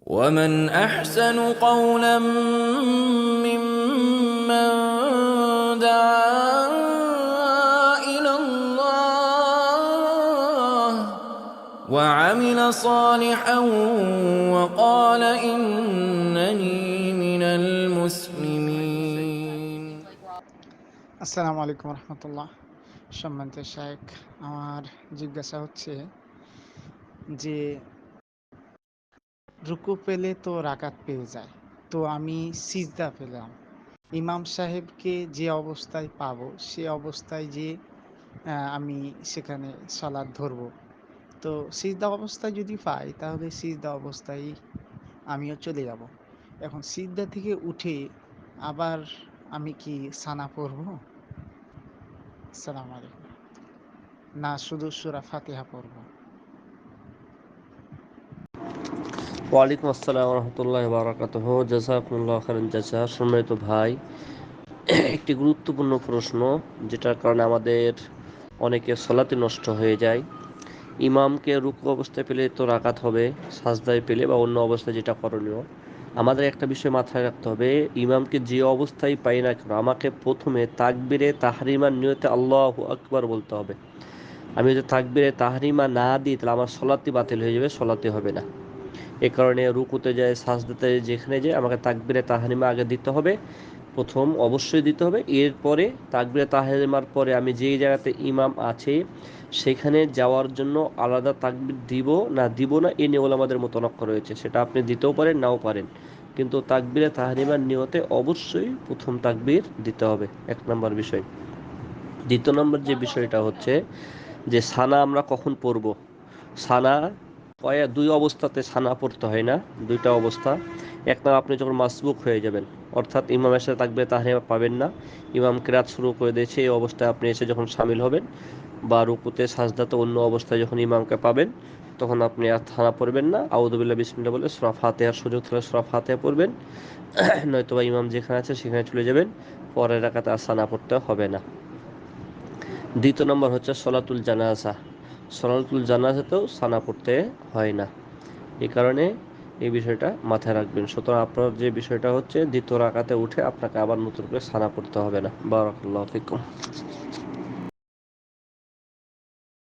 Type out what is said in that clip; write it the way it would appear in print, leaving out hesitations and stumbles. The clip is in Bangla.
ومن أحسن قولا ممن دعا إلى الله وعمل صالحا وقال إنني من المسلمين. আসসালামু আলাইকুম রহমতুল্লাহ। সম্মানিত শায়েখ, আমার জিজ্ঞাসা হচ্ছে যে রুকু পেলে তো রাকাত পেয়ে যায়, তো আমি সিজদা পেলাম, ইমাম সাহেবকে যে অবস্থায় পাবো সে অবস্থায় যে আমি সেখানে সালাত ধরবো। তো সিজদা অবস্থায় যদি পাই তাহলে সিজদা অবস্থায় আমিও চলে যাব। এখন সিজদা থেকে উঠে আবার আমি কি সানা পড়বো? আসসালামু আলাইকুম। না, শুধু সূরা ফাতিহা পড়বো? ওয়ালাইকুম আসসালাম রহমতুল্লাহ বারাকাতুহ। জাযাকুমুল্লাহ খাইরান জাযা। সম্মানিত ভাই, একটি গুরুত্বপূর্ণ প্রশ্ন, যেটার কারণে আমাদের অনেকের সলাতে নষ্ট হয়ে যায়। ইমামকে রুকু অবস্থায় পেলে তো রাকাত হবে, সাজদায় পেলে বা অন্য অবস্থায় যেটা করণীয়। আমাদের একটা বিষয় মাথায় রাখতে হবে, ইমামকে যে অবস্থায় পাই না কেন আমাকে প্রথমে তাকবীরে তাহরিমার নিয়তে আল্লাহু আকবার বলতে হবে। আমি যদি তাকবীরে তাহরিমা না দিই তাহলে আমার সলাতই বাতিল হয়ে যাবে, সলাতে হবে না। এ কারণে রুকুতে যায়, সাজদাতে যেখানে যায় আমাকে তাকবীরে তাহরিমা আগে দিতে হবে, প্রথম অবশ্যই দিতে হবে। এরপরে তাকবীরে তাহরিমার পরে আমি যেই জায়গাতে ইমাম আছে সেখানে যাওয়ার জন্য আলাদা তাকবীর দিব না এ নিয়ে ওলামাদের মতনক্ক রয়েছে। সেটা আপনি দিতেও পারেন, নাও পারেন, কিন্তু তাকবীরে তাহরিমার নিয়তে অবশ্যই প্রথম তাকবীর দিতে হবে, এক নম্বর বিষয়। দ্বিতীয় নম্বর যে বিষয়টা হচ্ছে যে সানা আমরা কখন পড়ব। সানা দুই অবস্থাতে সানা পড়তে হয় না, দুইটা অবস্থা। এক নাম আপনি যখন মাসবুক হয়ে যাবেন, অর্থাৎ ইমামের সাথে তাকবীরে তাহরিমা পাবেন না, ইমাম কেরাত শুরু করে দিয়েছে, এই অবস্থায় আপনি এসে যখন শামিল হবেন, বা রুকুতে সাজদাতে অন্য অবস্থায় যখন ইমামকে পাবেন, তখন আপনি আর সানা পড়বেন না, আউযুবিল্লাহ বিসমিল্লাহ বলে সূরা ফাতিহার সুযোগ থাকলে সূরা ফাতিহা পড়বেন, নয়তোবা ইমাম যেখানে আছে সেখানে চলে যাবেন, পরের রাকাতে আর সানা পড়তে হবে না। দ্বিতীয় নম্বর হচ্ছে সলাতুল জানাজা। সলাতুল জানাজাতেও সানা পড়তে হয় না। এই কারণে এই বিষয়টা মাথায় রাখবেন। সুতরাং আপনার যে বিষয়টা হচ্ছে দ্বিতীয় রাকাতে উঠে আপনাকে আবার নতুন করে সানা পড়তে হবে না। বারাকাল্লাহু ফিকুম।